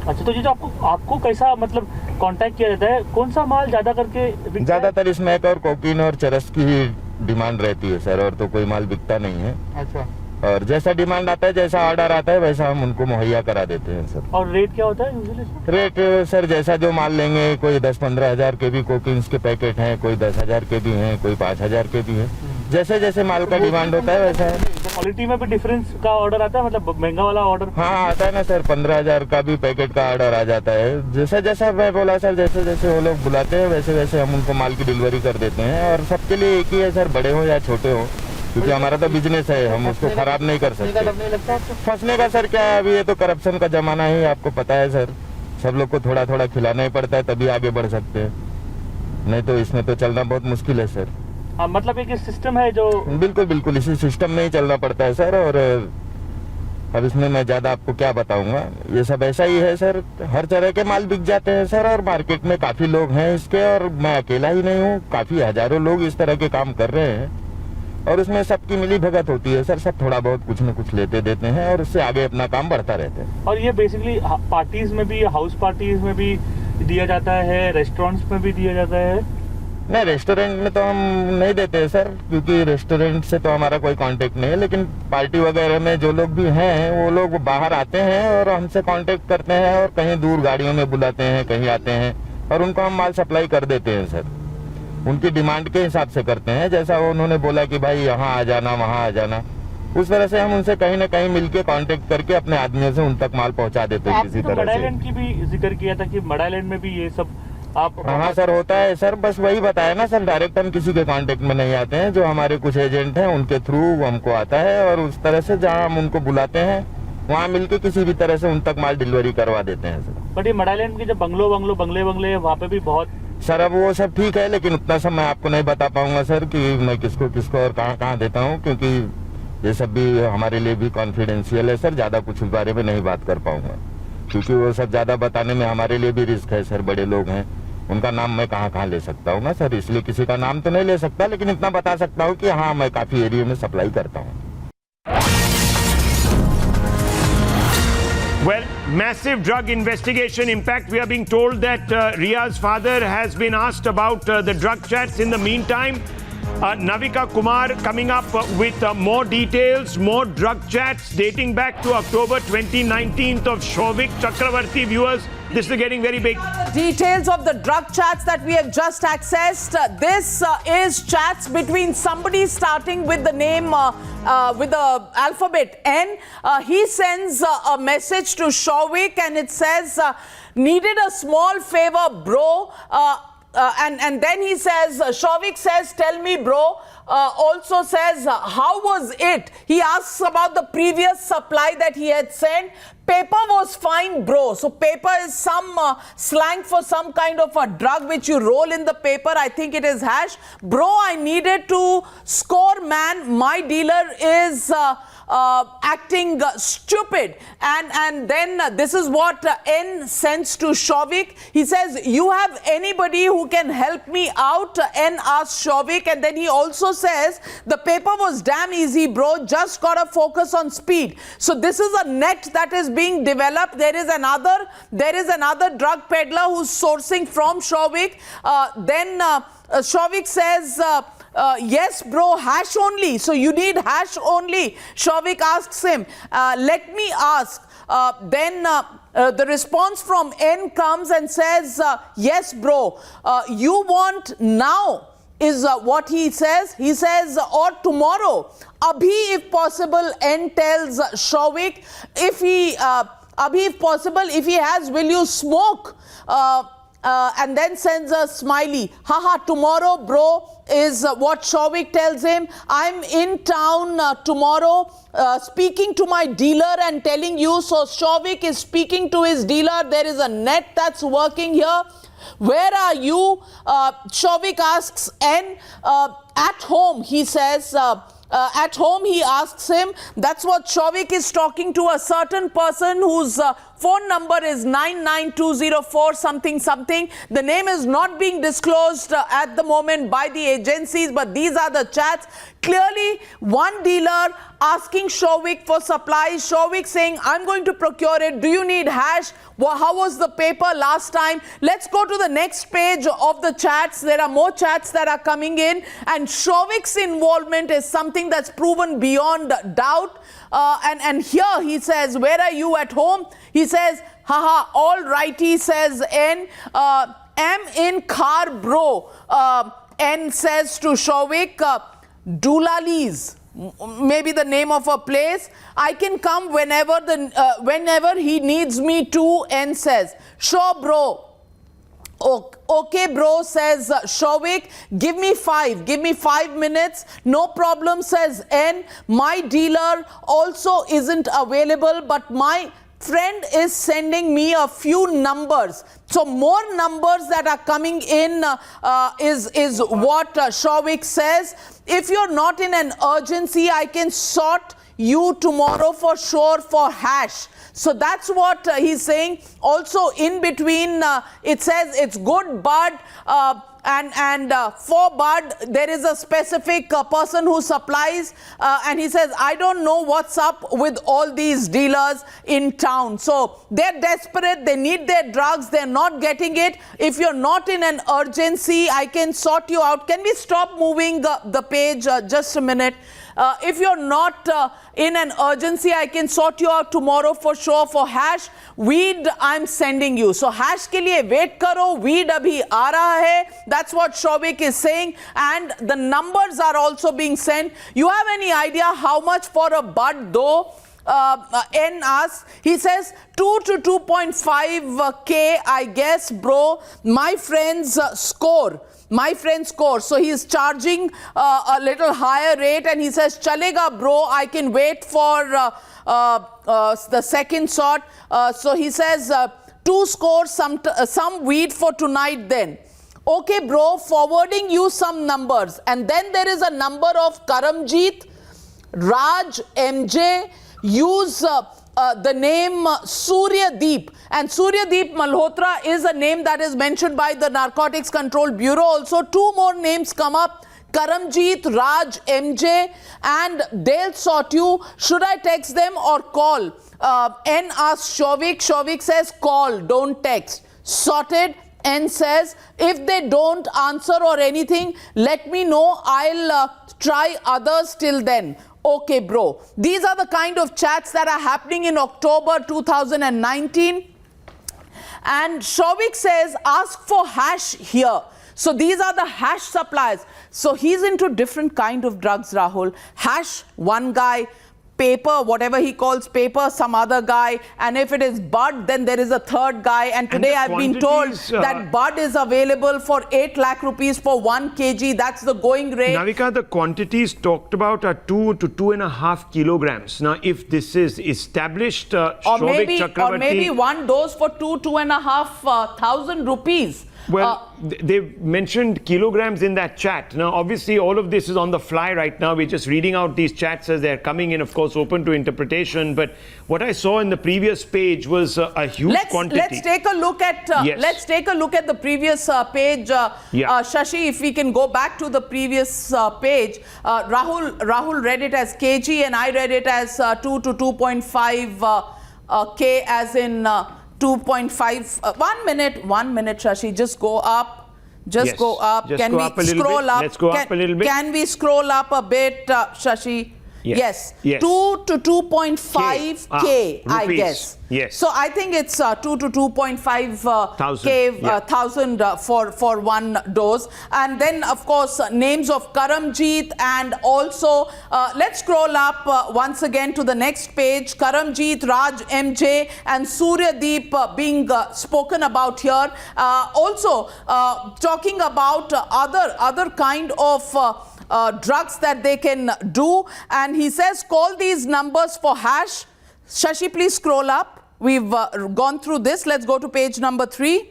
Speaker 3: अच्छा, तो ये जो आपको कैसा मतलब कांटेक्ट किया जाता है, कौन सा माल ज्यादा करके बिकता है?
Speaker 11: ज्यादातर स्मैक और कोकीन और चरस की ही डिमांड रहती है सर, और तो कोई माल बिकता नहीं है।
Speaker 3: अच्छा,
Speaker 11: और जैसा डिमांड आता है, जैसा ऑर्डर आता है, वैसा हम उनको मुहैया करा देते हैं सर।
Speaker 3: और रेट क्या होता है यूजुअली?
Speaker 11: रेट सर जैसा जो माल लेंगे, कोई 10-15 हजार के भी कोकिन्स के पैकेट हैं, कोई 10,000 के भी हैं, कोई 5,000 के भी हैं, जैसे जैसे माल का डिमांड होता है वैसा है।
Speaker 3: क्वालिटी में भी डिफरेंस का ऑर्डर आता है, मतलब महंगा वाला ऑर्डर?
Speaker 11: हाँ आता है ना सर, 15,000 का भी पैकेट का ऑर्डर आ जाता है। जैसा जैसा मैं बोला सर, जैसे जैसे वो लोग बुलाते हैं वैसे वैसे हम उनको माल की डिलीवरी कर देते हैं। और सबके लिए एक ही है सर, बड़े हो या छोटे हो, क्योंकि हमारा तो बिजनेस है, हम उसको खराब नहीं कर सकते। फंसने का सर क्या है, अभी ये तो करप्शन का जमाना है, आपको पता है सर, सब लोग को थोड़ा थोड़ा खिलाना ही पड़ता है तभी आगे बढ़ सकते हैं, नहीं तो इसमें तो चलना बहुत मुश्किल है सर।
Speaker 3: मतलब एक सिस्टम है जो
Speaker 11: बिल्कुल बिल्कुल इसी सिस्टम में ही चलना पड़ता है सर। और अब इसमें मैं ज्यादा आपको क्या बताऊंगा, ये सब ऐसा ही है सर, हर तरह के माल बिक जाते हैं सर, और मार्केट में काफी लोग हैं इसके, और मैं अकेला ही नहीं हूँ, काफी हजारों लोग इस तरह के काम कर रहे हैं, और उसमें सबकी मिली भगत होती है सर, सब थोड़ा बहुत कुछ न कुछ लेते देते हैं और उससे आगे अपना काम बढ़ता रहता है।
Speaker 3: और ये बेसिकली पार्टीज में भी, हाउस पार्टीज में भी दिया जाता है, रेस्टोरेंट्स में भी दिया जाता है?
Speaker 11: नहीं, रेस्टोरेंट में तो हम नहीं देते हैं सर, क्योंकि रेस्टोरेंट से तो हमारा कोई कांटेक्ट नहीं है, लेकिन पार्टी वगैरह में जो लोग भी हैं वो लोग बाहर आते हैं और हमसे कांटेक्ट करते हैं, और कहीं दूर गाड़ियों में बुलाते हैं, कहीं आते हैं, और उनको हम माल सप्लाई कर देते हैं सर, उनकी डिमांड के हिसाब से करते हैं, जैसा उन्होंने बोला कि भाई यहाँ आ जाना, वहाँ आ जाना, उस तरह से हम उनसे कहीं न कहीं मिलके कांटेक्ट करके अपने आदमियों से उन तक माल पहुँचा देते हैं किसी तरह से।
Speaker 3: मडाईलैंड की भी जिक्र किया था कि मडाईलैंड में भी ये सब आप?
Speaker 11: हाँ सर होता है सर, बस वही बताया ना सर, डायरेक्ट हम किसी के कांटेक्ट में नहीं आते हैं, जो हमारे कुछ एजेंट हैं उनके थ्रू हमको आता है, और उस तरह से जहाँ हम उनको बुलाते हैं वहाँ मिलके किसी भी तरह से उन तक माल डिलीवरी करवा देते हैं सर।
Speaker 3: बट ये मडाईलैंड के जो बंगले वहाँ पे भी बहुत
Speaker 11: सर, अब वो सब ठीक है, लेकिन उतना सब मैं आपको नहीं बता पाऊंगा सर कि मैं किसको किसको और कहाँ कहाँ देता हूँ, क्योंकि ये सब भी हमारे लिए भी कॉन्फिडेंशियल है सर, ज्यादा कुछ इस बारे में नहीं बात कर पाऊंगा, क्योंकि वो सब ज्यादा बताने में हमारे लिए भी रिस्क है सर, बड़े लोग हैं, उनका नाम मैं कहाँ कहाँ ले सकता हूँ ना सर, इसलिए किसी का नाम तो नहीं ले सकता, लेकिन इतना बता सकता हूँ कि हाँ मैं काफी एरिया में सप्लाई करता हूँ।
Speaker 1: Well, Massive drug investigation. In fact, we are being told that Ria's father has been asked about the drug chats. In the meantime, Navika Kumar coming up with more details, more drug chats dating back to October 2019 of Shouvik Chakravarti. Viewers, this is getting very big.
Speaker 2: Details of the drug chats that we have just accessed. This is chats between somebody starting with the name, with the alphabet N. He sends a message to Shouvik and it says, needed a small favor, bro. And then he says, Shouvik says, tell me, bro. Also says, how was it? He asks about the previous supply that he had sent. Paper was fine, bro. So paper is some slang for some kind of a drug which you roll in the paper. I think it is hash. Bro, I needed to score, man. My dealer is acting stupid. And then this is what N sends to Shouvik. He says, you have anybody who can help me out? N asks Shouvik. And then he also says, the paper was damn easy, bro. Just gotta focus on speed. So this is a net that is being developed. There is another drug peddler who's sourcing from Shouvik. Then Shouvik says, yes, bro, hash only. So you need hash only. Shouvik asks him, let me ask. Then the response from N comes and says, yes, bro, you want now is what he says. He says, or tomorrow. Abhi, if possible, N tells Shouvik, if he, Abhi, if possible, if he has, will you smoke? And then sends a smiley. Haha, tomorrow, bro, is what Shouvik tells him. I'm in town tomorrow, speaking to my dealer and telling you. So Shouvik is speaking to his dealer. There is a net that's working here. Where are you? Shouvik asks N. At home, he says. At home, he asks him. That's what Shouvik is talking to a certain person whose phone number is 99204 something something. The name is not being disclosed at the moment by the agencies, but these are the chats. Clearly, one dealer asking Shouvik for supplies. Shouvik saying, I'm going to procure it. Do you need hash? Well, how was the paper last time? Let's go to the next page of the chats. There are more chats that are coming in. And Shouvik's involvement is something that's proven beyond doubt. And here he says, where are you at home? He says, haha, all righty, says N. Am in car, bro. N says to Shouvik, Doolali's, maybe the name of a place. I can come whenever he needs me to, N says. Sure, bro. Okay, bro, says Shouvik. Give me 5 minutes. No problem, says N. My dealer also isn't available, but my friend is sending me a few numbers. So more numbers that are coming in is what Shouvik says. If you're not in an urgency, I can sort you tomorrow for sure for hash. So that's what he's saying. Also in between, it says it's good, bud. And for Bud, there is a specific person who supplies, and he says, I don't know what's up with all these dealers in town. So they're desperate, they need their drugs, they're not getting it. If you're not in an urgency, I can sort you out. Can we stop moving the page just a minute? If you're not in an urgency, I can sort you out tomorrow for sure. For hash, weed, I'm sending you. So hash ke liye wait karo, weed abhi aa raha hai. That's what Shouvik is saying. And the numbers are also being sent. You have any idea how much for a bud though? N asks, he says 2 to 2.5k, I guess, bro. My friend's score. So he's charging a little higher rate and he says, chalega, bro, I can wait for the second sort. So he says, 2 scores, some weed for tonight then. Okay, bro, forwarding you some numbers. And then there is a number of Karamjeet, Raj, MJ, use the name Suryadeep. And Suryadeep Malhotra is a name that is mentioned by the Narcotics Control Bureau. Also, 2 more names come up. Karamjeet, Raj, MJ, and they'll sort you. Should I text them or call? N asks Shovik. Shovik says call, don't text. Sorted. N says if they don't answer or anything, let me know. I'll try others till then. Okay, bro. These are the kind of chats that are happening in October 2019. And Shovik says, ask for hash here. So these are the hash suppliers. So he's into different kind of drugs, Rahul. Hash, one guy. Paper, whatever he calls paper, some other guy. And if it is bud, then there is a third guy. And today I've been told that bud is available for 8 lakh rupees for 1 kg. That's the going rate.
Speaker 1: Navika, the quantities talked about are 2 to 2.5 kilograms. Now, if this is established,
Speaker 2: or maybe one dose for 2.5 thousand rupees.
Speaker 1: Well, they've mentioned kilograms in that chat. Now, obviously, all of this is on the fly right now. We're just reading out these chats as they're coming in, of course, open to interpretation. But what I saw in the previous page was a huge quantity.
Speaker 2: Let's take a look at let's take a look at the previous page. Shashi, if we can go back to the previous page. Rahul read it as kg and I read it as 2 to 2.5 k, as in 2.5. 1 minute, Shashi. Just go up. Just go up.
Speaker 1: Just
Speaker 2: can
Speaker 1: go
Speaker 2: we
Speaker 1: up a little
Speaker 2: scroll
Speaker 1: bit.
Speaker 2: up?
Speaker 1: Let's go up a little bit.
Speaker 2: Can we scroll up a bit, Shashi?
Speaker 1: Yes.
Speaker 2: 2 to 2.5 K, I
Speaker 1: rupees.
Speaker 2: guess.
Speaker 1: Yes.
Speaker 2: So I think it's 2 to 2.5 K thousand for one dose. And then, of course, names of Karamjeet, and also let's scroll up once again to the next page. Karamjeet, Raj, MJ, and Suryadeep being spoken about here. Also talking about other kind of drugs that they can do, and he says call these numbers for hash. Shashi, please scroll up. We've gone through this. Let's go to page number 3.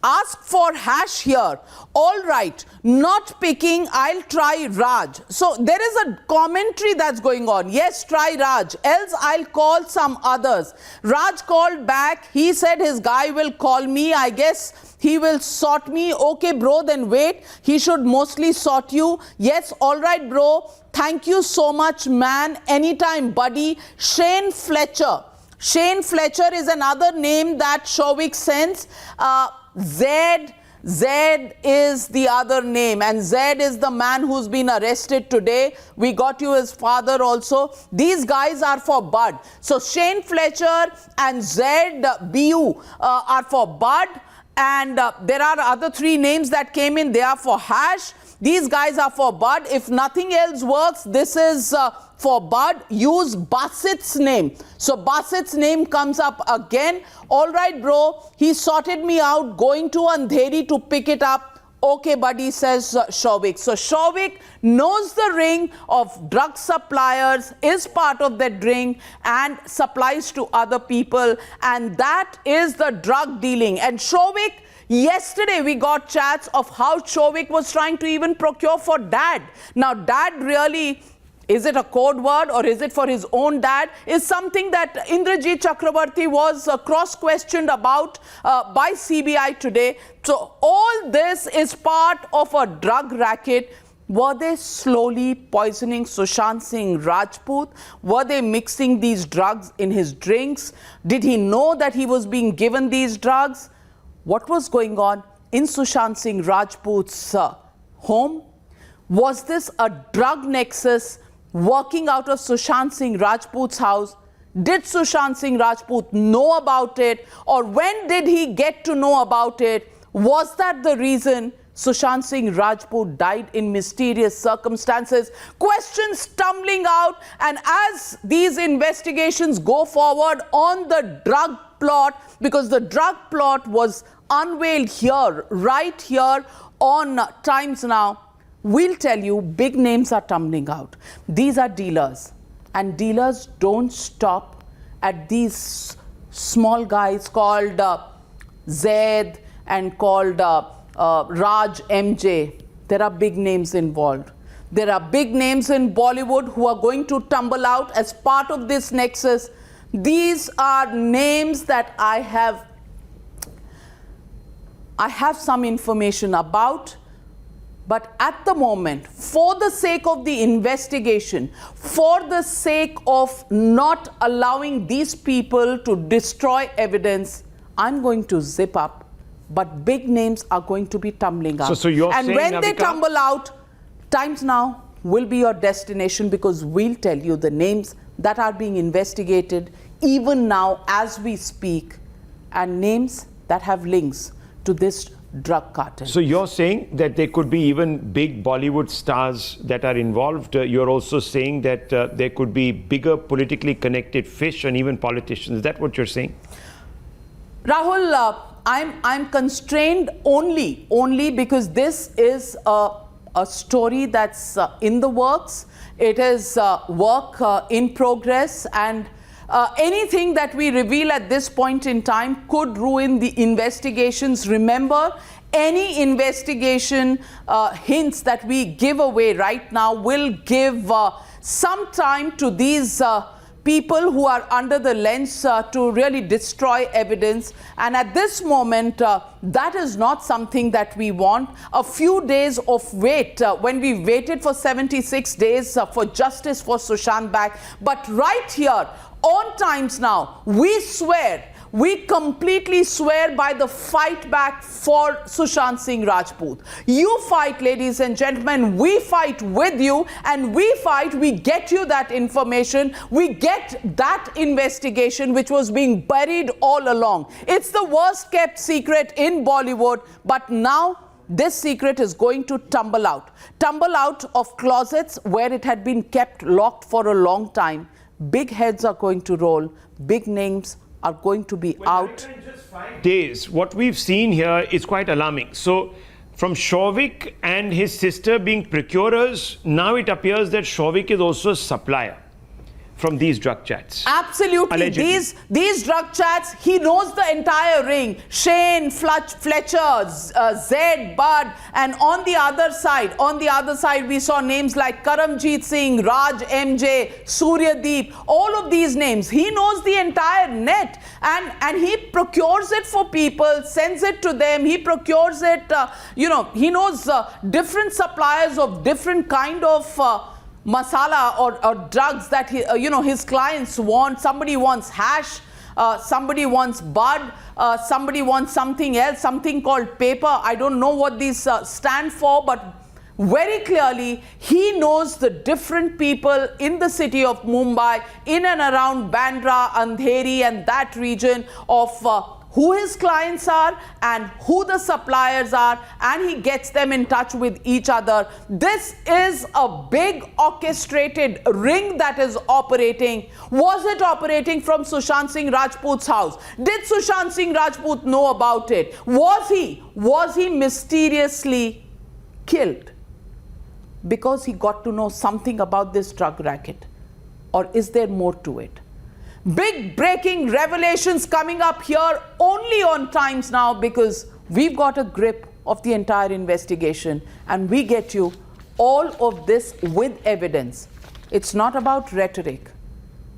Speaker 2: Ask for hash here. All right, not picking, I'll try Raj. So there is a commentary that's going on. Yes, try Raj, else I'll call some others. Raj called back. He said his guy will call me. I guess he will sort me. Okay, bro, then wait. He should mostly sort you. Yes, all right, bro. Thank you so much, man. Anytime, buddy. Shane Fletcher. Shane Fletcher is another name that Shovik sends. Zed is the other name, and Zed is the man who's been arrested today. We got you his father also. These guys are for bud. So Shane Fletcher and Zed BU are for bud, and there are other 3 names that came in. They are for hash. These guys are for bud. If nothing else works, this is for bud. Use Basit's name. So Basit's name comes up again. All right, bro. He sorted me out. Going to Andheri to pick it up. Okay, buddy, says Shovik. So Shovik knows the ring of drug suppliers, is part of that ring, and supplies to other people. And that is the drug dealing. And Shovik, yesterday we got chats of how Shovik was trying to even procure for dad. Now, dad really, is it a code word or is it for his own dad, is something that Indrajit Chakrabarti was cross-questioned about by CBI today. So all this is part of a drug racket. Were they slowly poisoning Sushant Singh Rajput? Were they mixing these drugs in his drinks? Did he know that he was being given these drugs? What was going on in Sushant Singh Rajput's home? Was this a drug nexus working out of Sushant Singh Rajput's house? Did Sushant Singh Rajput know about it? Or when did he get to know about it? Was that the reason Sushant Singh Rajput died in mysterious circumstances? Questions tumbling out, and as these investigations go forward on the drug plot, because the drug plot was unveiled here, right here on Times Now, we'll tell you big names are tumbling out. These are dealers, and dealers don't stop at these small guys called Zaid and called Raj MJ. There are big names involved. There are big names in Bollywood who are going to tumble out as part of this nexus. These are names that I have some information about. But at the moment, for the sake of the investigation, for the sake of not allowing these people to destroy evidence, I'm going to zip up. But big names are going to be tumbling out.
Speaker 1: So you're
Speaker 2: and
Speaker 1: saying,
Speaker 2: when they
Speaker 1: Navika,
Speaker 2: tumble out, Times Now will be your destination, because we'll tell you the names that are being investigated even now as we speak, and names that have links to this drug cartel.
Speaker 1: So you're saying that there could be even big Bollywood stars that are involved. You're also saying that there could be bigger politically connected fish and even politicians. Is that what you're saying?
Speaker 2: Rahul, I'm constrained only because this is a story that's in the works. It is work in progress, and anything that we reveal at this point in time could ruin the investigations. Remember, any investigation hints that we give away right now will give some time to these people who are under the lens to really destroy evidence. And at this moment, that is not something that we want. A few days of wait, when we waited for 76 days for justice for Sushant back. But right here on Times Now, we swear, we completely swear by the fight back for Sushant Singh Rajput. You fight, ladies and gentlemen, we fight with you, and we fight, we get you that information, we get that investigation which was being buried all along. It's the worst kept secret in Bollywood, but now this secret is going to tumble out of closets where it had been kept locked for a long time. Big heads are going to roll, big names are going to be out.
Speaker 1: In just 5 days, what we've seen here is quite alarming. So from Shovik and his sister being procurers, now it appears that Shovik is also a supplier from these drug chats.
Speaker 2: Absolutely.
Speaker 1: Allegedly.
Speaker 2: These drug chats, he knows the entire ring. Shane, Fletcher, Zed, Bud, and on the other side, we saw names like Karamjeet Singh, Raj, MJ, Suryadeep, all of these names. He knows the entire net, and he procures it for people, sends it to them. He procures it, he knows different suppliers of different kind of masala or drugs that his clients want. Somebody wants hash, somebody wants bud, somebody wants something else, something called paper. I don't know what these stand for, but very clearly he knows the different people in the city of Mumbai, in and around Bandra, Andheri and that region of who his clients are and who the suppliers are, and he gets them in touch with each other. This is a big orchestrated ring that is operating. Was it operating from Sushant Singh Rajput's house? Did Sushant Singh Rajput know about it? Was he mysteriously killed because he got to know something about this drug racket? Or is there more to it? Big breaking revelations coming up here only on Times Now, because we've got a grip of the entire investigation and we get you all of this with evidence. It's not about rhetoric.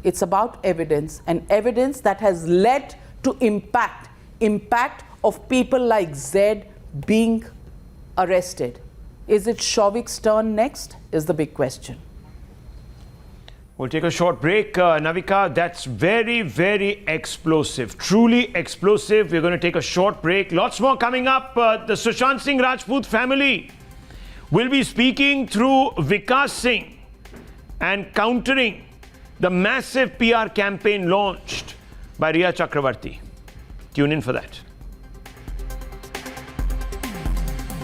Speaker 2: It's about evidence, and evidence that has led to impact of people like Zed being arrested. Is it Shovik's turn next? Is the big question.
Speaker 1: We'll take a short break. Navika, that's very, very explosive. Truly explosive. We're going to take a short break. Lots more coming up. The Sushant Singh Rajput family will be speaking through Vikas Singh and countering the massive PR campaign launched by Riya Chakravarti. Tune in for that.